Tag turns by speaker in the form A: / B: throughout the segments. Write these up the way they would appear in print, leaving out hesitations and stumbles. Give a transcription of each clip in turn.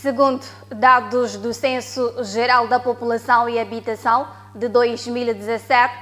A: Segundo dados do Censo Geral da População e Habitação de 2017,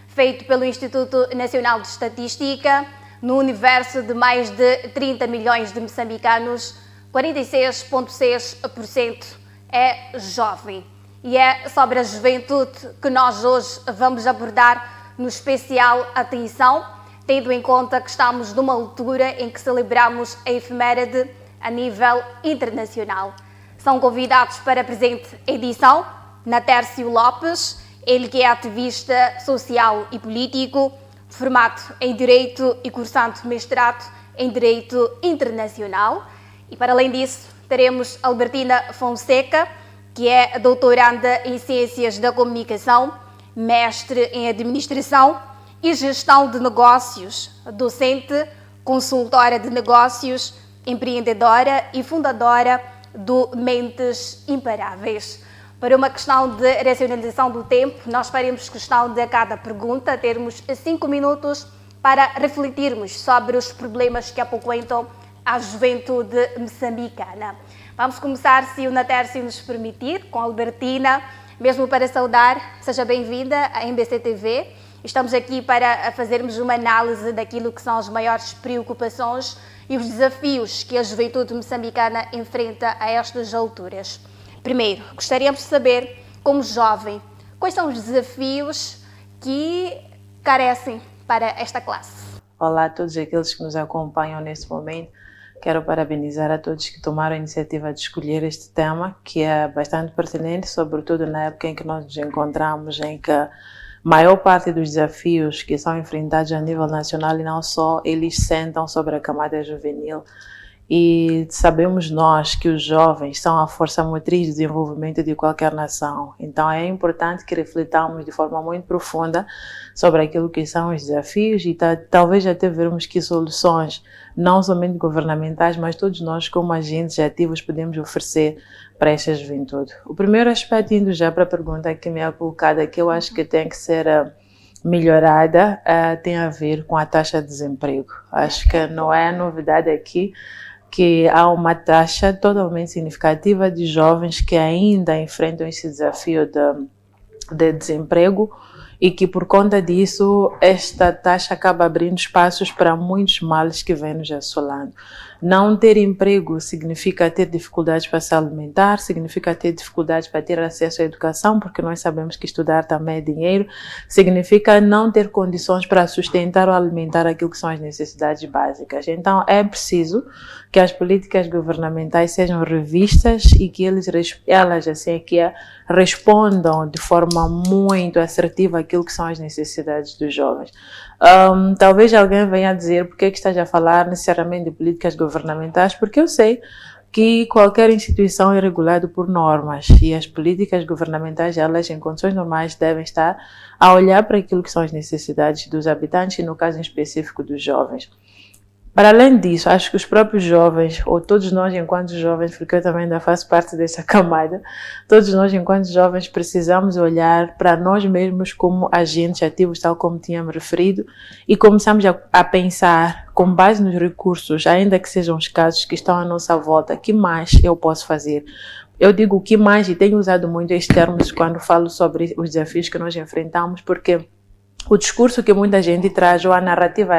A: feito pelo Instituto Nacional de Estatística, no universo de mais de 30 milhões de moçambicanos, 46,6% é jovem. E é sobre a juventude que nós hoje vamos abordar no especial Atenção, tendo em conta que estamos numa altura em que celebramos a efeméride a nível internacional. São convidados para a presente edição Natércio Lopes, ele que é ativista social e político, formado em Direito e cursando mestrado em Direito Internacional. E para além disso, teremos Albertina Fonseca, que é doutoranda em Ciências da Comunicação, mestre em Administração e Gestão de Negócios, docente, consultora de negócios, empreendedora e fundadora do Mentes Imparáveis. Para uma questão de racionalização do tempo, nós faremos questão de a cada pergunta termos 5 minutos para refletirmos sobre os problemas que apoquentam a juventude moçambicana. Vamos começar, se o Natércio nos permitir, com a Albertina, mesmo para saudar. Seja bem-vinda à MBC TV. Estamos aqui para fazermos uma análise daquilo que são as maiores preocupações e os desafios que a juventude moçambicana enfrenta a estas alturas. Primeiro, gostaríamos de saber, como jovem, quais são os desafios que carecem para esta classe?
B: Olá a todos aqueles que nos acompanham neste momento. Quero parabenizar a todos que tomaram a iniciativa de escolher este tema, que é bastante pertinente, sobretudo na época em que nós nos encontramos, em que a maior parte dos desafios que são enfrentados a nível nacional e não só, eles sentam sobre a camada juvenil. E sabemos nós que os jovens são a força motriz de desenvolvimento de qualquer nação. Então é importante que reflitamos de forma muito profunda sobre aquilo que são os desafios e talvez até vermos que soluções, não somente governamentais, mas todos nós como agentes ativos podemos oferecer para esta juventude. O primeiro aspecto, indo já para a pergunta que me é colocada, que eu acho que tem que ser melhorada, tem a ver com a taxa de desemprego. Acho que não é novidade aqui que há uma taxa totalmente significativa de jovens que ainda enfrentam esse desafio de desemprego e que por conta disso esta taxa acaba abrindo espaços para muitos males que vêm nos assolando. Não ter emprego significa ter dificuldades para se alimentar, significa ter dificuldades para ter acesso à educação, porque nós sabemos que estudar também é dinheiro, significa não ter condições para sustentar ou alimentar aquilo que são as necessidades básicas. Então é preciso que as políticas governamentais sejam revistas e que elas assim é que respondam de forma muito assertiva aquilo que são as necessidades dos jovens. Talvez alguém venha dizer por que estás a falar necessariamente de políticas governamentais, porque eu sei que qualquer instituição é regulada por normas e as políticas governamentais, elas em condições normais devem estar a olhar para aquilo que são as necessidades dos habitantes e no caso em específico dos jovens. Para além disso, acho que os próprios jovens, ou todos nós enquanto jovens, porque eu também ainda faço parte dessa camada, todos nós enquanto jovens precisamos olhar para nós mesmos como agentes ativos, tal como tínhamos referido, e começamos a pensar, com base nos recursos, ainda que sejam escassos, que estão à nossa volta, que mais eu posso fazer? Eu digo o que mais, e tenho usado muito estes termos quando falo sobre os desafios que nós enfrentamos, porque o discurso que muita gente traz, ou a narrativa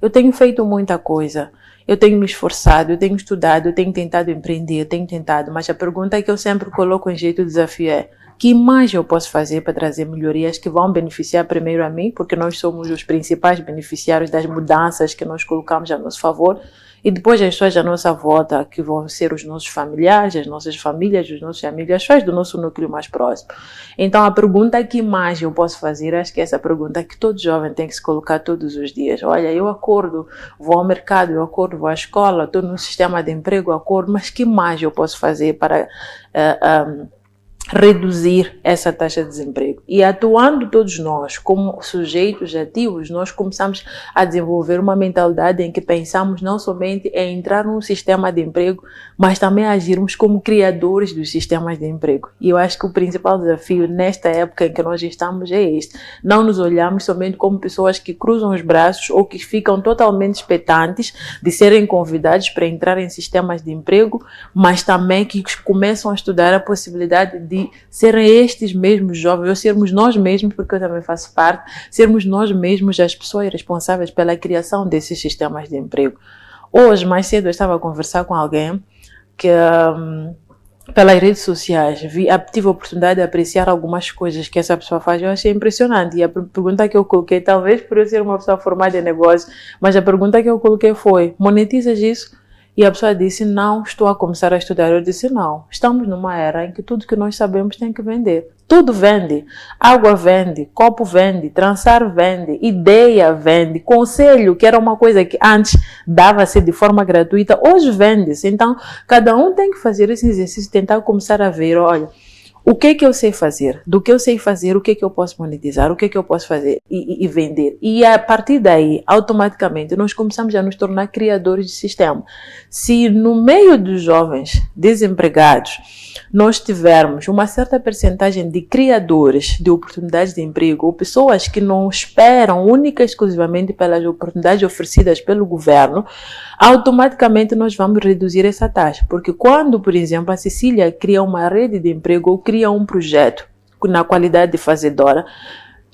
B: eu tenho feito muita coisa, eu tenho me esforçado, eu tenho estudado, eu tenho tentado empreender, eu tenho tentado, mas a pergunta que eu sempre coloco em jeito de desafio é: que mais eu posso fazer para trazer melhorias que vão beneficiar primeiro a mim, porque nós somos os principais beneficiários das mudanças que nós colocamos a nosso favor, e depois as pessoas à nossa volta, que vão ser os nossos familiares, as nossas famílias, os nossos amigos, as pessoas do nosso núcleo mais próximo. Então a pergunta que mais eu posso fazer, acho que é essa pergunta que todo jovem tem que se colocar todos os dias. Olha, eu acordo, vou ao mercado, eu acordo, vou à escola, estou no sistema de emprego, eu acordo, mas que mais eu posso fazer para reduzir essa taxa de desemprego. E atuando todos nós como sujeitos ativos, nós começamos a desenvolver uma mentalidade em que pensamos não somente em entrar num sistema de emprego, mas também agirmos como criadores dos sistemas de emprego. E eu acho que o principal desafio nesta época em que nós estamos é este. Não nos olhamos somente como pessoas que cruzam os braços ou que ficam totalmente expectantes de serem convidados para entrar em sistemas de emprego, mas também que começam a estudar a possibilidade de serem estes mesmos jovens, ou sermos nós mesmos, porque eu também faço parte, sermos nós mesmos as pessoas responsáveis pela criação desses sistemas de emprego. Hoje, mais cedo, eu estava a conversar com alguém que pelas redes sociais tive a oportunidade de apreciar algumas coisas que essa pessoa faz. Eu achei impressionante. E a pergunta que eu coloquei, talvez por eu ser uma pessoa formada em negócio, mas a pergunta que eu coloquei foi: monetizas isso? E a pessoa disse: não, estou a começar a estudar. Eu disse: não, estamos numa era em que tudo que nós sabemos tem que vender. Tudo vende. Água vende, copo vende, trançar vende, ideia vende, conselho, que era uma coisa que antes dava-se de forma gratuita, hoje vende-se. Então, cada um tem que fazer esse exercício, tentar começar a ver, olha, o que é que eu sei fazer? Do que eu sei fazer, o que é que eu posso monetizar? O que é que eu posso fazer e vender? E a partir daí, automaticamente, nós começamos a nos tornar criadores de sistema. Se no meio dos jovens desempregados, nós tivermos uma certa percentagem de criadores de oportunidades de emprego, ou pessoas que não esperam única e exclusivamente pelas oportunidades oferecidas pelo governo, automaticamente nós vamos reduzir essa taxa. Porque quando, por exemplo, a Cecília cria uma rede de emprego ou cria um projeto na qualidade de fazedora,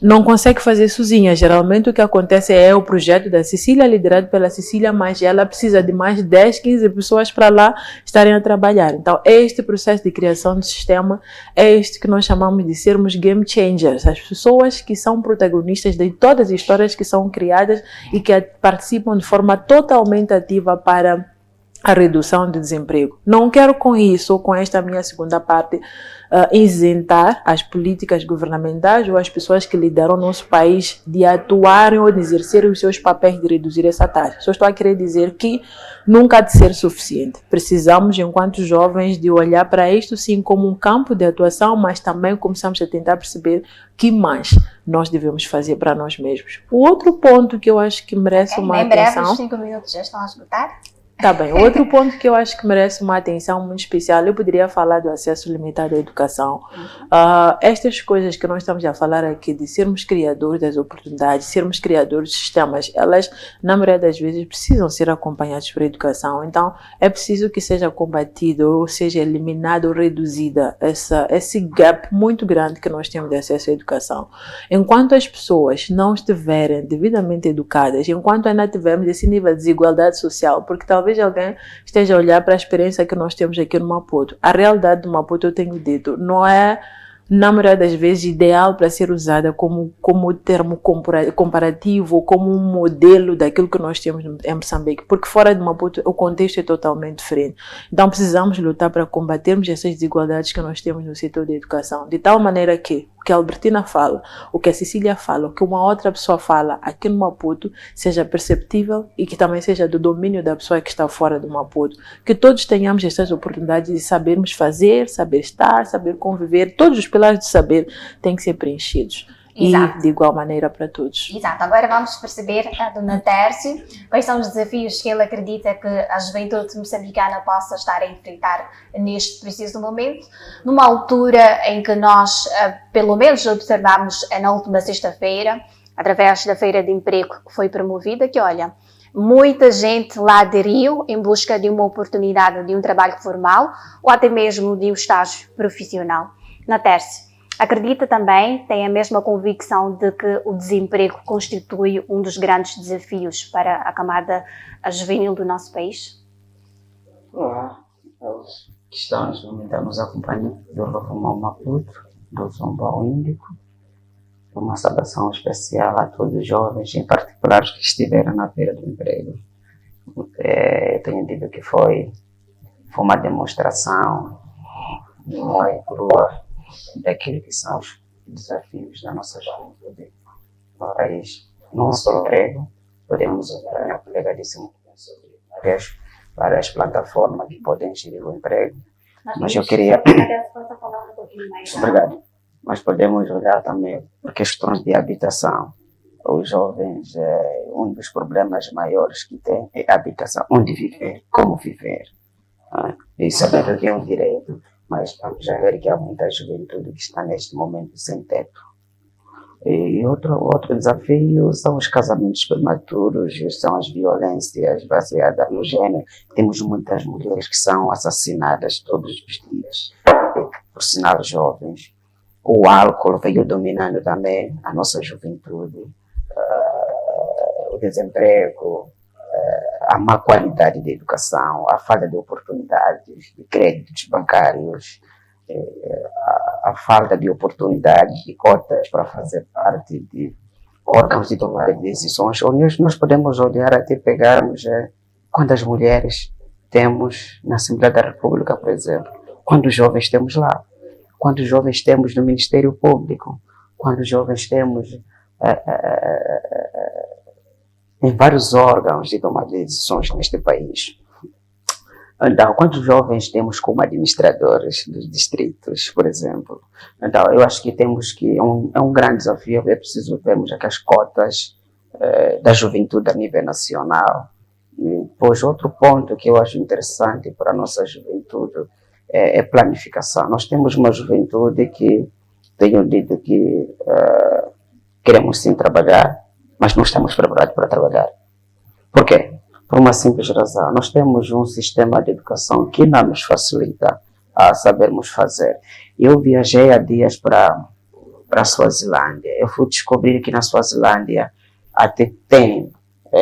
B: não consegue fazer sozinha. Geralmente o que acontece é o projeto da Cecília, liderado pela Cecília, mas ela precisa de mais 10, 15 pessoas para lá estarem a trabalhar. Então, este processo de criação de sistema é este que nós chamamos de sermos game changers. As pessoas que são protagonistas de todas as histórias que são criadas e que participam de forma totalmente ativa para a redução do desemprego. Não quero com isso, ou com esta minha segunda parte, isentar as políticas governamentais ou as pessoas que lideram o nosso país de atuarem ou de exercerem os seus papéis de reduzir essa taxa. Só estou a querer dizer que nunca há de ser suficiente. Precisamos, enquanto jovens, de olhar para isto sim como um campo de atuação, mas também começamos a tentar perceber que mais nós devemos fazer para nós mesmos. O outro ponto que eu acho que merece uma atenção...
A: Em breve, os 5 minutos já estão a esgotar.
B: Tá bem. Outro ponto que eu acho que merece uma atenção muito especial, eu poderia falar do acesso limitado à educação. Estas coisas que nós estamos a falar aqui, de sermos criadores das oportunidades, sermos criadores de sistemas, elas, na maioria das vezes, precisam ser acompanhadas por educação. Então, é preciso que seja combatido, ou seja, eliminado ou reduzida esse gap muito grande que nós temos de acesso à educação. Enquanto as pessoas não estiverem devidamente educadas, enquanto ainda tivermos esse nível de desigualdade social, porque talvez alguém esteja a olhar para a experiência que nós temos aqui no Maputo. A realidade do Maputo, eu tenho dito, não é, na maioria das vezes, ideal para ser usada como termo comparativo ou como um modelo daquilo que nós temos em Moçambique, porque fora de Maputo o contexto é totalmente diferente. Então precisamos lutar para combatermos essas desigualdades que nós temos no setor da educação, de tal maneira que o que a Albertina fala, o que a Cecília fala, o que uma outra pessoa fala aqui no Maputo seja perceptível e que também seja do domínio da pessoa que está fora do Maputo. Que todos tenhamos essas oportunidades de sabermos fazer, saber estar, saber conviver. Todos os pilares de saber têm que ser preenchidos. Exato. E de igual maneira para todos.
A: Exato. Agora vamos perceber, Dona Tércio, quais são os desafios que ele acredita que a juventude moçambicana possa estar a enfrentar neste preciso momento, numa altura em que nós, pelo menos, observamos na última sexta-feira, através da Feira de Emprego que foi promovida, que olha, muita gente lá aderiu em busca de uma oportunidade de um trabalho formal ou até mesmo de um estágio profissional. Dona Tércio, acredita também, tem a mesma convicção de que o desemprego constitui um dos grandes desafios para a camada juvenil do nosso país?
C: Olá, aos que estão neste momento a nos acompanhar do Reformal Maputo, do Zombal Índico. Uma saudação especial a todos os jovens, em particular os que estiveram na Feira do Emprego. Eu tenho dito que foi uma demonstração nua e crua daquilo que são os desafios da nossa juventude. Mas não só emprego, podemos usar, minha colega disse muito bem sobre várias plataformas que podem gerir o emprego. Mas eu queria... Obrigado. Mas podemos olhar também por questões de habitação. Os jovens, um dos problemas maiores que têm é a habitação. Onde viver, como viver. E sabendo que é um direito, mas vamos já ver que há muita juventude que está neste momento sem teto. E outro desafio são os casamentos prematuros, são as violências baseadas no gênero. Temos muitas mulheres que são assassinadas todos os dias, por sinal jovens. O álcool veio dominando também a nossa juventude, o desemprego, a má qualidade da educação, a falta de oportunidades, de créditos bancários, a falta de oportunidades, de cotas para fazer parte de órgãos de tomar decisões. Nós podemos olhar até pegarmos quantas mulheres temos na Assembleia da República, por exemplo, quantos jovens temos lá, quantos jovens temos no Ministério Público, quantos jovens temos em vários órgãos de tomar decisões neste país. Então, quantos jovens temos como administradores dos distritos, por exemplo? Então, eu acho que temos que... É um grande desafio, é preciso vermos aqui as cotas da juventude a nível nacional. E, pois, outro ponto que eu acho interessante para a nossa juventude é planificação. Nós temos uma juventude que, tenho dito que queremos sim trabalhar, mas não estamos preparados para trabalhar. Por quê? Por uma simples razão. Nós temos um sistema de educação que não nos facilita a sabermos fazer. Eu viajei há dias para a Suazilândia. Eu fui descobrir que na Suazilândia até tem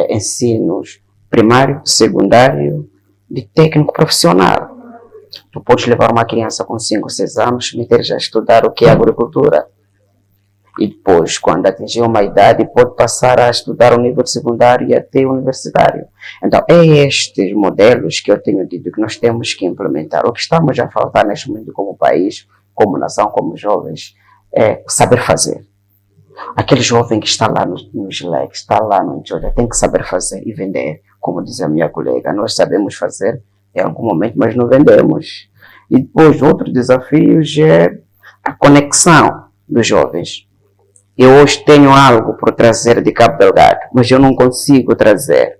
C: ensinos primário, secundário, de técnico profissional. Tu podes levar uma criança com 5, 6 anos, meter já a estudar o que é agricultura. E depois, quando atingir uma idade, pode passar a estudar o nível secundário e até universitário. Então, é estes modelos que eu tenho dito que nós temos que implementar. O que estamos a faltar neste momento como país, como nação, como jovens, é saber fazer. Aquele jovem que está lá no Gilead, está lá no Anjola, tem que saber fazer e vender. Como diz a minha colega, nós sabemos fazer em algum momento, mas não vendemos. E depois, outro desafio é a conexão dos jovens. Eu hoje tenho algo por trazer de Cabo Delgado, mas eu não consigo trazer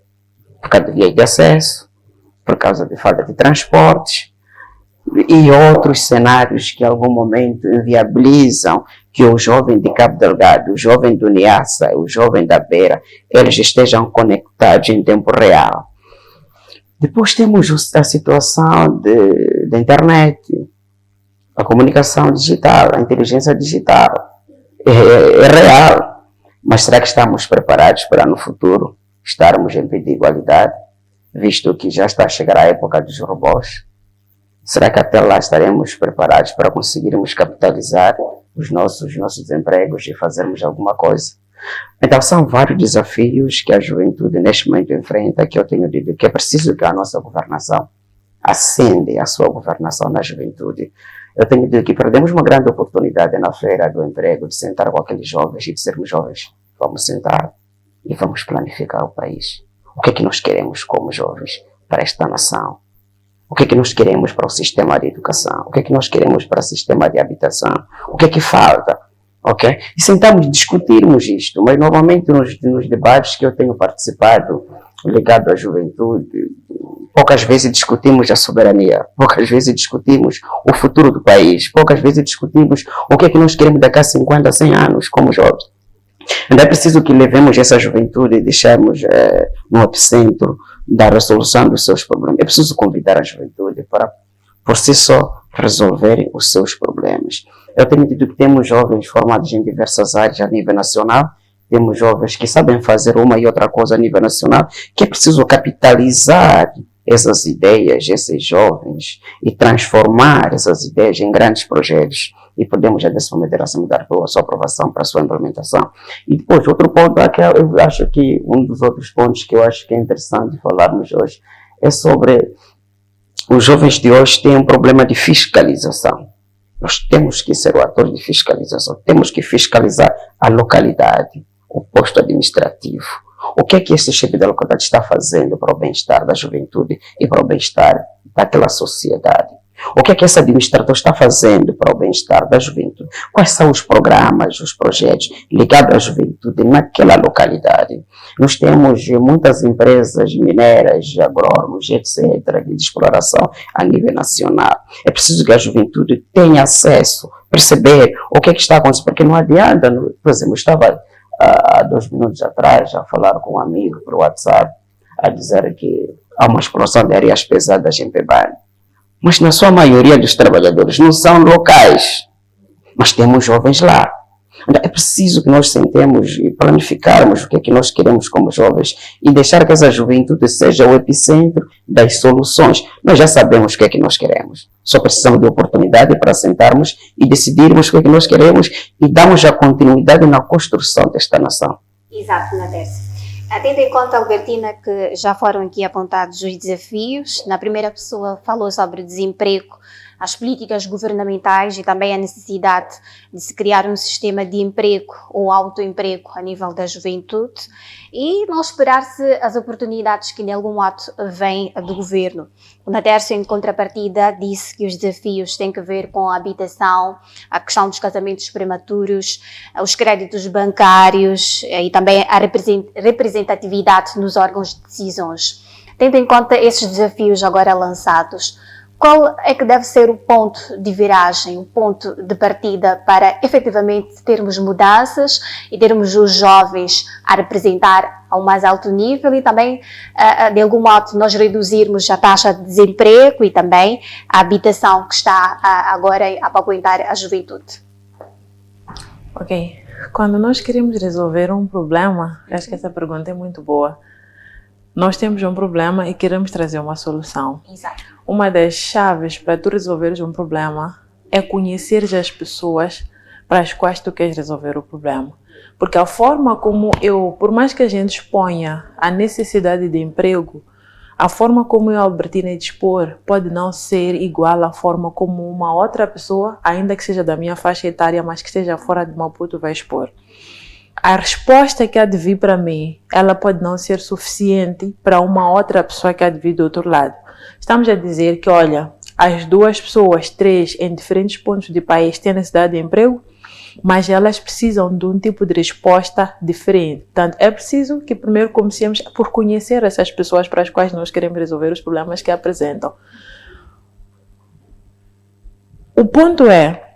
C: por causa de via de acesso, por causa de falta de transportes e outros cenários que em algum momento inviabilizam que o jovem de Cabo Delgado, o jovem do Niassa, o jovem da Beira, eles estejam conectados em tempo real. Depois temos a situação da internet, a comunicação digital, a inteligência digital. É real, mas será que estamos preparados para no futuro estarmos em pé de igualdade, visto que já está a chegar a época dos robôs? Será que até lá estaremos preparados para conseguirmos capitalizar os nossos empregos e fazermos alguma coisa? Então são vários desafios que a juventude neste momento enfrenta, que eu tenho dito que é preciso que a nossa governação acende a sua governação na juventude. Eu tenho dito que perdemos uma grande oportunidade na feira do emprego de sentar com aqueles jovens e dizermos, jovens, vamos sentar e vamos planificar o país. O que é que nós queremos como jovens para esta nação? O que é que nós queremos para o sistema de educação? O que é que nós queremos para o sistema de habitação? O que é que falta? Okay? E sentamos e discutirmos isto, mas normalmente nos debates que eu tenho participado ligado à juventude, poucas vezes discutimos a soberania, poucas vezes discutimos o futuro do país, poucas vezes discutimos o que é que nós queremos daqui a 50, 100 anos como jovens. Então é preciso que levemos essa juventude e deixemos no epicentro da resolução dos seus problemas. É preciso convidar a juventude para, por si só, resolverem os seus problemas. Eu tenho dito que temos jovens formados em diversas áreas a nível nacional, temos jovens que sabem fazer uma e outra coisa a nível nacional, que é preciso capitalizar essas ideias, esses jovens, e transformar essas ideias em grandes projetos. E podemos já desse momento dar a sua aprovação para a sua implementação. E depois, outro ponto, eu acho que um dos outros pontos que eu acho que é interessante falarmos hoje é sobre os jovens de hoje têm um problema de fiscalização. Nós temos que ser o ator de fiscalização, temos que fiscalizar a localidade, o posto administrativo. O que é que esse chefe da localidade está fazendo para o bem-estar da juventude e para o bem-estar daquela sociedade? O que é que esse administrador está fazendo para o bem-estar da juventude? Quais são os programas, os projetos ligados à juventude naquela localidade? Nós temos muitas empresas mineiras, agrônomos, etc., de exploração a nível nacional. É preciso que a juventude tenha acesso, perceber o que é que está acontecendo, porque não adianta, por exemplo, eu estava há 2 minutos atrás a falar com um amigo por WhatsApp, a dizer que há uma explosão de areias pesadas em Pebane. Mas na sua maioria dos trabalhadores não são locais, mas temos jovens lá. Então, é preciso que nós sentemos e planificarmos o que é que nós queremos como jovens e deixar que essa juventude seja o epicentro das soluções. Nós já sabemos o que é que nós queremos. Só precisamos de oportunidade para sentarmos e decidirmos o que é que nós queremos e darmos a continuidade na construção desta nação.
A: Exato, Nadércio. Tendo em conta, Albertina, que já foram aqui apontados os desafios, na primeira pessoa falou sobre o desemprego, as políticas governamentais e também a necessidade de se criar um sistema de emprego ou autoemprego a nível da juventude e não esperar-se as oportunidades que de algum modo vêm do governo. O Nadércio, em contrapartida, disse que os desafios têm que ver com a habitação, a questão dos casamentos prematuros, os créditos bancários e também a representatividade nos órgãos de decisões. Tendo em conta esses desafios agora lançados, qual é que deve ser o ponto de viragem, o ponto de partida para efetivamente termos mudanças e termos os jovens a representar ao mais alto nível e também, de algum modo, nós reduzirmos a taxa de desemprego e também a habitação que está agora a aguentar a juventude?
B: Ok. Quando nós queremos resolver um problema, acho que essa pergunta é muito boa. Nós temos um problema e queremos trazer uma solução.
A: Exato.
B: Uma das chaves para tu resolveres um problema é conhecer as pessoas para as quais tu queres resolver o problema. Porque a forma como por mais que a gente exponha a necessidade de emprego, a forma como eu, Albertina, dispor pode não ser igual à forma como uma outra pessoa, ainda que seja da minha faixa etária, mas que esteja fora de Maputo, vai expor. A resposta que há de vir para mim, ela pode não ser suficiente para uma outra pessoa que há de vir do outro lado. Estamos a dizer que, olha, as 2 pessoas, 3, em diferentes pontos do país têm necessidade de emprego, mas elas precisam de um tipo de resposta diferente. Portanto, é preciso que primeiro comecemos por conhecer essas pessoas para as quais nós queremos resolver os problemas que apresentam. O ponto é,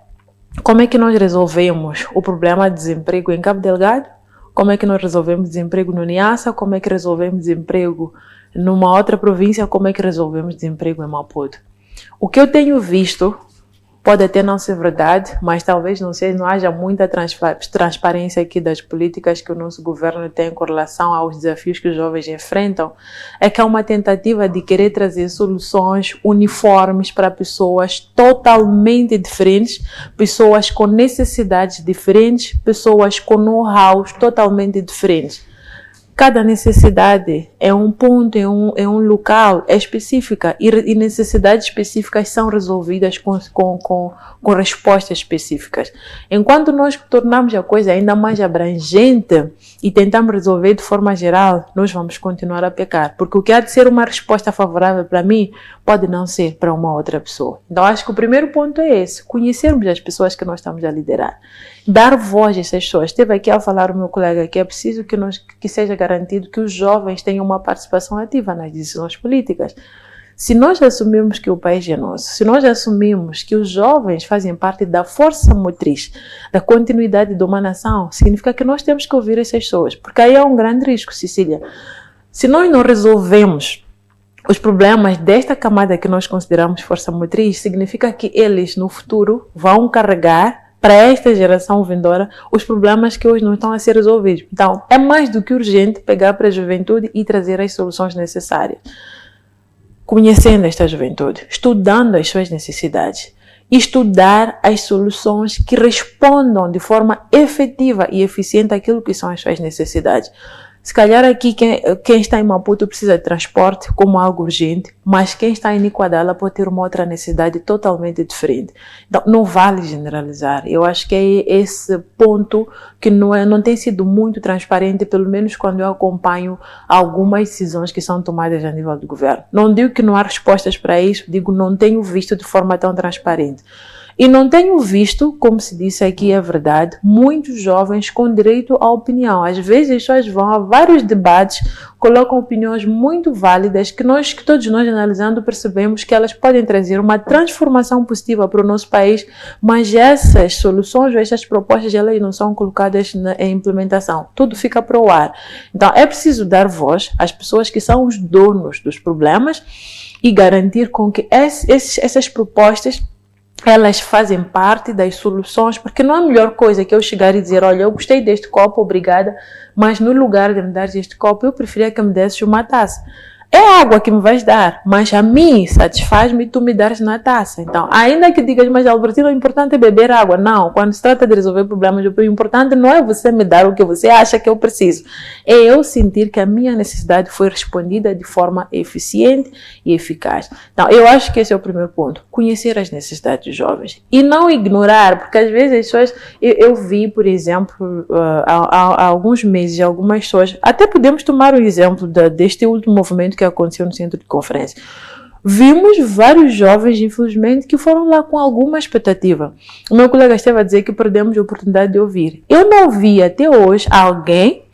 B: como é que nós resolvemos o problema de desemprego em Cabo Delgado? Como é que nós resolvemos desemprego no Niassa? Como é que resolvemos desemprego numa outra província? Como é que resolvemos desemprego em Maputo? O que eu tenho visto pode até não ser verdade, mas talvez não haja muita transparência aqui das políticas que o nosso governo tem com relação aos desafios que os jovens enfrentam, é que há uma tentativa de querer trazer soluções uniformes para pessoas totalmente diferentes, pessoas com necessidades diferentes, pessoas com know-how totalmente diferentes. Cada necessidade é um ponto, é um local, é específica e necessidades específicas são resolvidas com respostas específicas. Enquanto nós tornamos a coisa ainda mais abrangente e tentamos resolver de forma geral, nós vamos continuar a pecar. Porque o que há de ser uma resposta favorável para mim pode não ser para uma outra pessoa. Então acho que o primeiro ponto é esse, conhecermos as pessoas que nós estamos a liderar. Dar voz a essas pessoas. Esteve aqui a falar o meu colega que é preciso que seja garantido que os jovens tenham uma participação ativa nas decisões políticas. Se nós assumirmos que o país é nosso, se nós assumimos que os jovens fazem parte da força motriz, da continuidade de uma nação, significa que nós temos que ouvir essas pessoas, porque aí há um grande risco, Cecília. Se nós não resolvemos os problemas desta camada que nós consideramos força motriz, significa que eles no futuro vão carregar para esta geração vindoura os problemas que hoje não estão a ser resolvidos. Então, é mais do que urgente pegar para a juventude e trazer as soluções necessárias. Conhecendo esta juventude, estudando as suas necessidades, estudar as soluções que respondam de forma efetiva e eficiente àquilo que são as suas necessidades. Se calhar aqui quem está em Maputo precisa de transporte como algo urgente, mas quem está em Niquadala pode ter uma outra necessidade totalmente diferente. Então, não vale generalizar. Eu acho que é esse ponto que não tem sido muito transparente, pelo menos quando eu acompanho algumas decisões que são tomadas a nível do governo. Não digo que não há respostas para isso, digo não tenho visto de forma tão transparente. E não tenho visto, como se disse aqui, é verdade, muitos jovens com direito à opinião. Às vezes as pessoas vão a vários debates, colocam opiniões muito válidas que todos nós analisando percebemos que elas podem trazer uma transformação positiva para o nosso país, mas essas soluções ou essas propostas elas não são colocadas em implementação. Tudo fica para o ar. Então é preciso dar voz às pessoas que são os donos dos problemas e garantir com que essas propostas elas fazem parte das soluções, porque não é a melhor coisa que eu chegar e dizer, olha, eu gostei deste copo, obrigada, mas no lugar de me dar este copo, eu preferia que me desses uma taça. É água que me vais dar, mas a mim satisfaz-me tu me dares na taça. Então, ainda que digas, mas Albertino, o importante é beber água. Não, quando se trata de resolver problemas, o importante não é você me dar o que você acha que eu preciso. É eu sentir que a minha necessidade foi respondida de forma eficiente e eficaz. Então, eu acho que esse é o primeiro ponto. Conhecer as necessidades dos jovens. E não ignorar, porque às vezes as pessoas... Eu vi, por exemplo, há alguns meses, algumas pessoas... Até podemos tomar o exemplo deste último movimento que aconteceu no centro de conferência. Vimos vários jovens, infelizmente, que foram lá com alguma expectativa. O meu colega esteve a dizer que perdemos a oportunidade de ouvir. Eu não vi até hoje alguém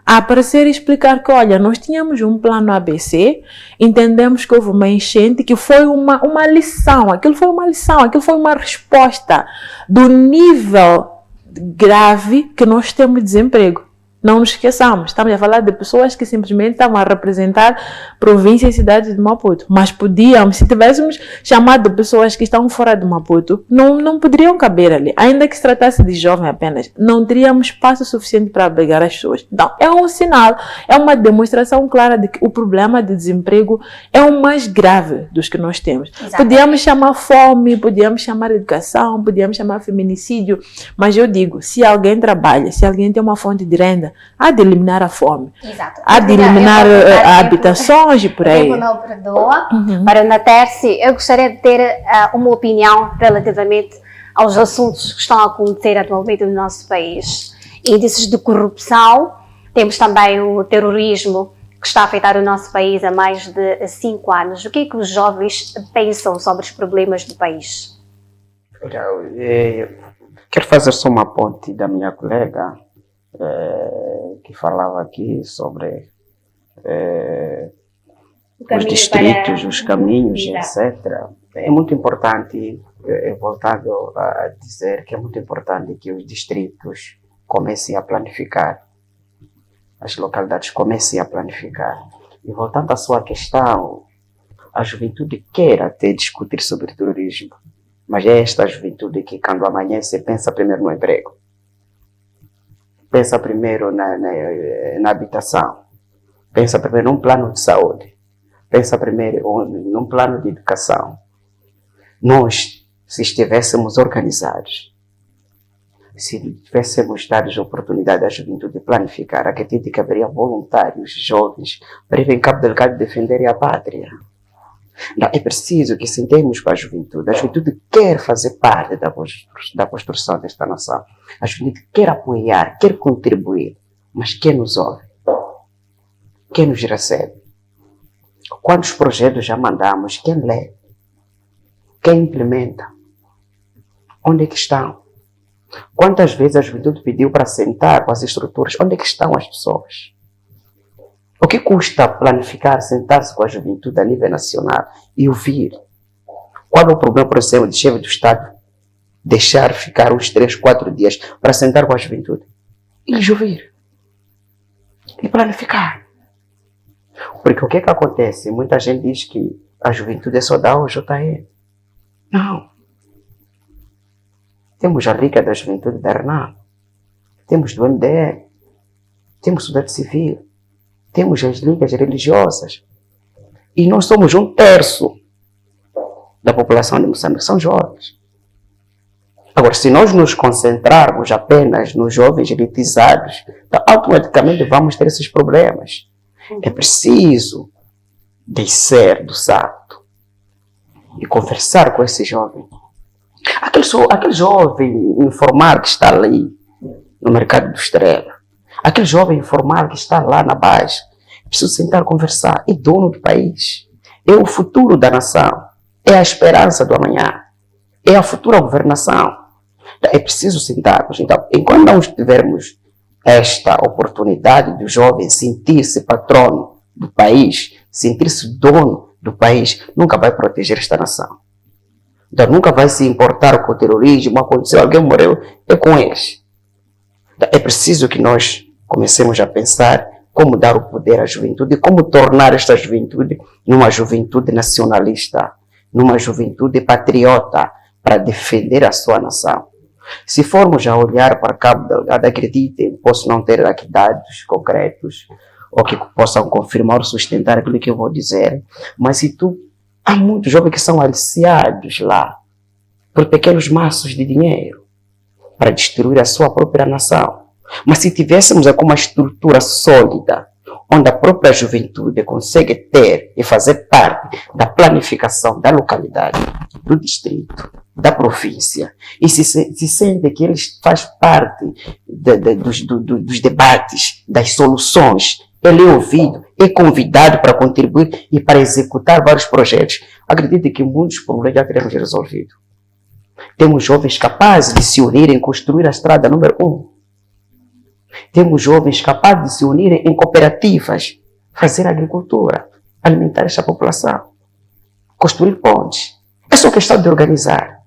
B: a aparecer e explicar que, olha, nós tínhamos um plano ABC, entendemos que houve uma enchente, que foi uma lição, aquilo foi uma lição, aquilo foi uma resposta do nível grave que nós temos de desemprego. Não nos esqueçamos, estamos a falar de pessoas que simplesmente estavam a representar províncias e cidades de Maputo. Mas podíamos, se tivéssemos chamado pessoas que estão fora de Maputo, não poderiam caber ali. Ainda que se tratasse de jovem apenas, não teríamos espaço suficiente para abrigar as pessoas. Então, é um sinal, é uma demonstração clara de que o problema de desemprego é o mais grave dos que nós temos. Exatamente. Podíamos chamar fome, podíamos chamar educação, podíamos chamar feminicídio, mas eu digo, se alguém trabalha, se alguém tem uma fonte de renda, há de eliminar a fome. Exato. Há de eliminar habitações e por aí.
A: O tempo não perdoa. Para Ana Tércia, eu gostaria de ter uma opinião relativamente aos assuntos que estão a acontecer atualmente no nosso país. Índices de corrupção, temos também o terrorismo que está a afetar o nosso país há mais de 5 anos. O que é que os jovens pensam sobre os problemas do país?
C: Quero fazer só uma ponte da minha colega, que falava aqui sobre os distritos, os caminhos, etc. É muito importante, voltado a dizer que é muito importante que os distritos comecem a planificar, as localidades comecem a planificar. E voltando à sua questão, a juventude quer até discutir sobre terrorismo, mas é esta juventude que, quando amanhece, pensa primeiro no emprego. Pensa primeiro na habitação, pensa primeiro num plano de saúde, pensa primeiro num plano de educação. Nós, se estivéssemos organizados, se tivéssemos dado a oportunidade à juventude de planificar, acredito que haveria voluntários, jovens, para ir em Cabo Delgado defenderem a pátria. Não, é preciso que sentemos com a juventude. A juventude quer fazer parte da construção desta nação. A juventude quer apoiar, quer contribuir, mas quem nos ouve? Quem nos recebe? Quantos projetos já mandamos? Quem lê? Quem implementa? Onde é que estão? Quantas vezes a juventude pediu para sentar com as estruturas? Onde é que estão as pessoas? O que custa planificar, sentar-se com a juventude a nível nacional e ouvir? Qual é o problema, por exemplo, de chefe do Estado deixar ficar uns 3, 4 dias para sentar com a juventude? E lhes ouvir. E planificar. Porque o que é que acontece? Muita gente diz que a juventude é só da OJE. Não. Temos a Liga da Juventude da RNAM. Temos do MDE. Temos sociedade civil. Temos as ligas religiosas. E nós somos 1/3 da população de Moçambique, são jovens. Agora, se nós nos concentrarmos apenas nos jovens elitizados, Então, automaticamente vamos ter esses problemas. É preciso descer do salto e conversar com esse jovem. Aquele jovem informal que está ali no mercado do Estrela, aquele jovem informal que está lá na base, preciso sentar e conversar. É dono do país, é o futuro da nação, é a esperança do amanhã, é a futura governação. É preciso sentarmos. Então, enquanto não tivermos esta oportunidade do jovem sentir-se patrono do país, sentir-se dono do país, nunca vai proteger esta nação. Então, nunca vai se importar com o terrorismo. Aconteceu, alguém morreu, é com eles. Então, é preciso que nós comecemos a pensar como dar o poder à juventude e como tornar esta juventude numa juventude nacionalista, numa juventude patriota para defender a sua nação. Se formos a olhar para Cabo Delgado, acreditem, posso não ter aqui dados concretos ou que possam confirmar ou sustentar aquilo que eu vou dizer, mas há muitos jovens que são aliciados lá por pequenos maços de dinheiro para destruir a sua própria nação. Mas se tivéssemos uma estrutura sólida, onde a própria juventude consegue ter e fazer parte da planificação da localidade, do distrito, da província, e se sente que eles fazem parte dos debates, das soluções, ele é ouvido, é convidado para contribuir e para executar vários projetos. Acredite que muitos problemas já teremos resolvido. Temos jovens capazes de se unirem e construir a estrada número 1. Temos jovens capazes de se unirem em cooperativas, fazer agricultura, alimentar esta população, construir pontes. É só questão de organizar.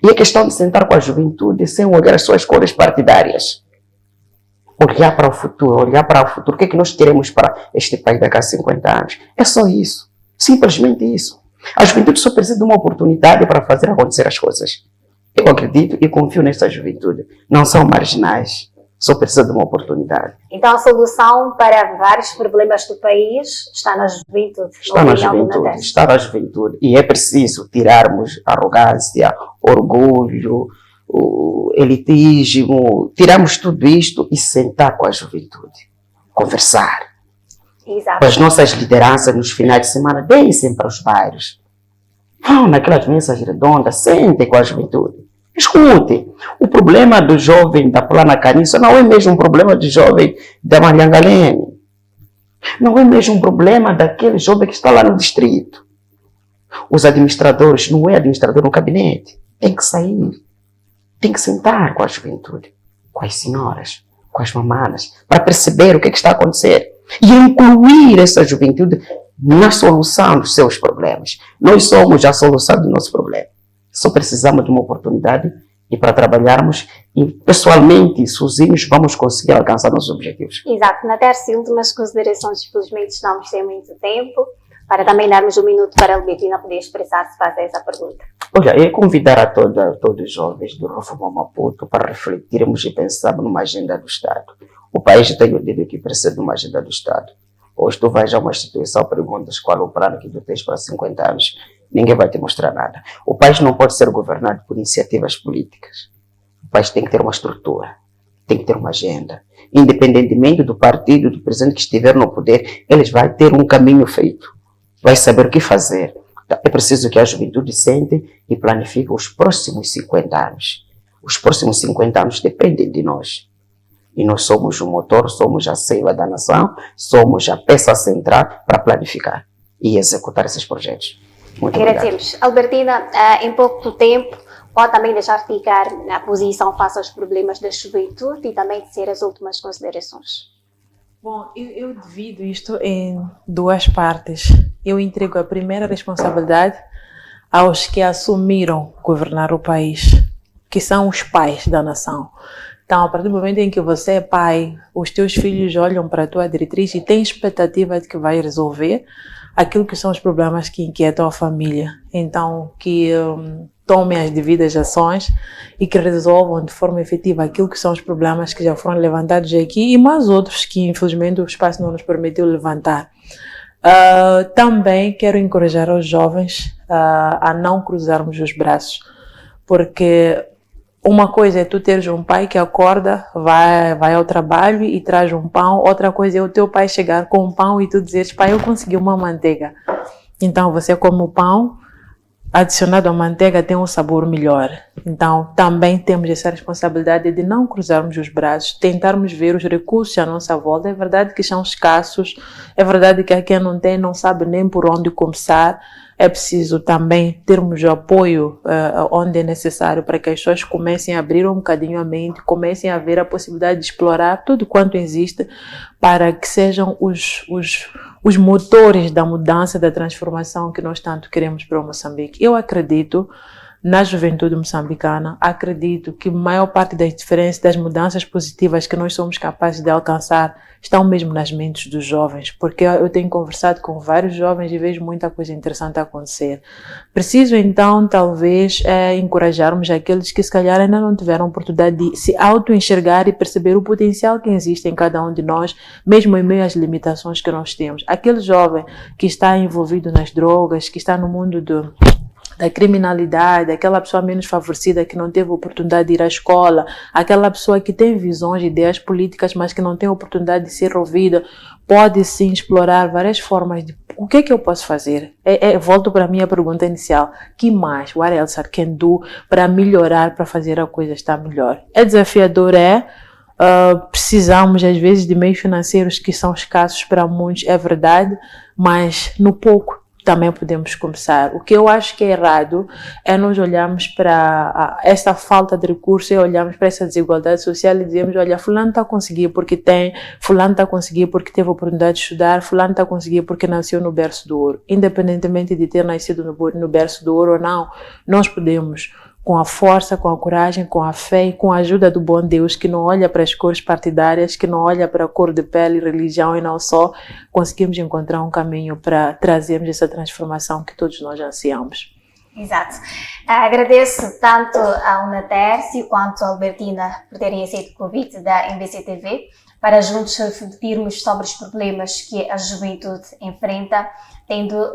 C: E é questão de sentar com a juventude sem olhar as suas cores partidárias. Olhar para o futuro, O que é que nós queremos para este país daqui a 50 anos? É só isso. Simplesmente isso. A juventude só precisa de uma oportunidade para fazer acontecer as coisas. Eu acredito e confio nesta juventude. Não são marginais. Só precisa de uma oportunidade.
A: Então a solução para vários problemas do país está na juventude.
C: Está na juventude. E é preciso tirarmos arrogância, orgulho, o elitismo, tirarmos tudo isto e sentar com a juventude. Conversar.
A: Exato.
C: As nossas lideranças nos finais de semana, deem para os bairros. Vão naquelas mesas redondas, sentem com a juventude. Escute, o problema do jovem da Plana Caniço não é mesmo um problema do jovem da Mariangalene. Não é mesmo um problema daquele jovem que está lá no distrito. Os administradores, não é administrador no gabinete. Tem que sair. Tem que sentar com a juventude, com as senhoras, com as mamanas, para perceber o que está a acontecer. E incluir essa juventude na solução dos seus problemas. Nós somos a solução do nosso problema. Só precisamos de uma oportunidade e para trabalharmos e pessoalmente, sozinhos, vamos conseguir alcançar nossos objetivos.
A: Exato. Na terça e últimas considerações, infelizmente estamos sem muito tempo, para também darmos um minuto para a Albertina poder expressar-se, fazer essa pergunta.
C: Olha, eu convidar a todos os jovens do Reforma Maputo para refletirmos e pensarmos numa agenda do Estado. O país tem o dedo que precisa de uma agenda do Estado. Hoje tu vais a uma instituição, perguntas qual é o plano que tu tens para 50 anos. Ninguém vai te mostrar nada. O país não pode ser governado por iniciativas políticas. O país tem que ter uma estrutura, tem que ter uma agenda. Independentemente do partido, do presidente que estiver no poder, eles vão ter um caminho feito. Vai saber o que fazer. É preciso que a juventude sente e planifique os próximos 50 anos. Os próximos 50 anos dependem de nós. E nós somos o motor, somos a seiva da nação, somos a peça central para planificar e executar esses projetos. Muito
A: agradecemos. Albertina, em pouco tempo, pode também deixar ficar a posição face aos problemas da juventude e também ser as últimas considerações.
B: Bom, eu divido isto em duas partes. Eu entrego a primeira responsabilidade aos que assumiram governar o país, que são os pais da nação. Então, a partir do momento em que você é pai, os teus filhos olham para a tua diretriz e têm expectativa de que vai resolver aquilo que são os problemas que inquietam a família. Então, que tomem as devidas ações e que resolvam de forma efetiva aquilo que são os problemas que já foram levantados aqui e mais outros que, infelizmente, o espaço não nos permitiu levantar. Também quero encorajar os jovens a não cruzarmos os braços, porque uma coisa é tu teres um pai que acorda, vai ao trabalho e traz um pão. Outra coisa é o teu pai chegar com um pão e tu dizeres, pai, eu consegui uma manteiga. Então você come o pão, adicionado à manteiga tem um sabor melhor. Então também temos essa responsabilidade de não cruzarmos os braços, tentarmos ver os recursos à nossa volta. É verdade que são escassos, é verdade que quem não tem não sabe nem por onde começar. É preciso também termos apoio onde é necessário para que as pessoas comecem a abrir um bocadinho a mente, comecem a ver a possibilidade de explorar tudo quanto existe para que sejam os motores da mudança, da transformação que nós tanto queremos para o Moçambique. Eu acredito na juventude moçambicana, acredito que a maior parte das diferenças, das mudanças positivas que nós somos capazes de alcançar estão mesmo nas mentes dos jovens, porque eu tenho conversado com vários jovens e vejo muita coisa interessante a acontecer. Preciso então, talvez, encorajarmos aqueles que se calhar ainda não tiveram oportunidade de se auto-enxergar e perceber o potencial que existe em cada um de nós, mesmo em meio às limitações que nós temos. Aquele jovem que está envolvido nas drogas, que está no mundo da criminalidade, aquela pessoa menos favorecida que não teve oportunidade de ir à escola, aquela pessoa que tem visões, ideias políticas, mas que não tem oportunidade de ser ouvida, pode sim explorar várias formas de o que é que eu posso fazer? Volto para a minha pergunta inicial. Que mais? What else I can do para melhorar, para fazer a coisa estar melhor? É desafiador, precisamos às vezes de meios financeiros que são escassos para muitos, é verdade, mas no pouco também podemos começar. O que eu acho que é errado é nós olharmos para essa falta de recursos e olharmos para essa desigualdade social e dizemos, olha, fulano está a conseguir porque tem, fulano está a conseguir porque teve a oportunidade de estudar, fulano está a conseguir porque nasceu no berço do ouro. Independentemente de ter nascido no berço do ouro ou não, nós podemos, com a força, com a coragem, com a fé e com a ajuda do bom Deus, que não olha para as cores partidárias, que não olha para a cor de pele, religião e não só, conseguimos encontrar um caminho para trazermos essa transformação que todos nós ansiamos.
A: Exato. Agradeço tanto a Unatércio quanto a Albertina por terem aceito o convite da MBC-TV para juntos refletirmos sobre os problemas que a juventude enfrenta,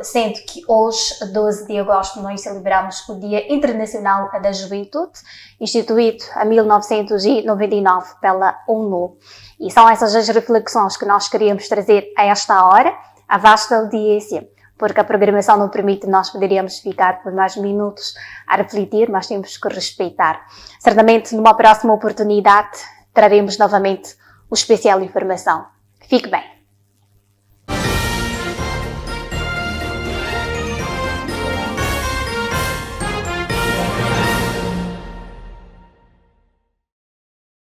A: sendo que hoje, 12 de agosto, nós celebramos o Dia Internacional da Juventude, instituído em 1999 pela ONU. E são essas as reflexões que nós queríamos trazer a esta hora, à vasta audiência, porque a programação não permite, nós poderíamos ficar por mais minutos a refletir, mas temos que respeitar. Certamente, numa próxima oportunidade, traremos novamente o especial informação. Fique bem.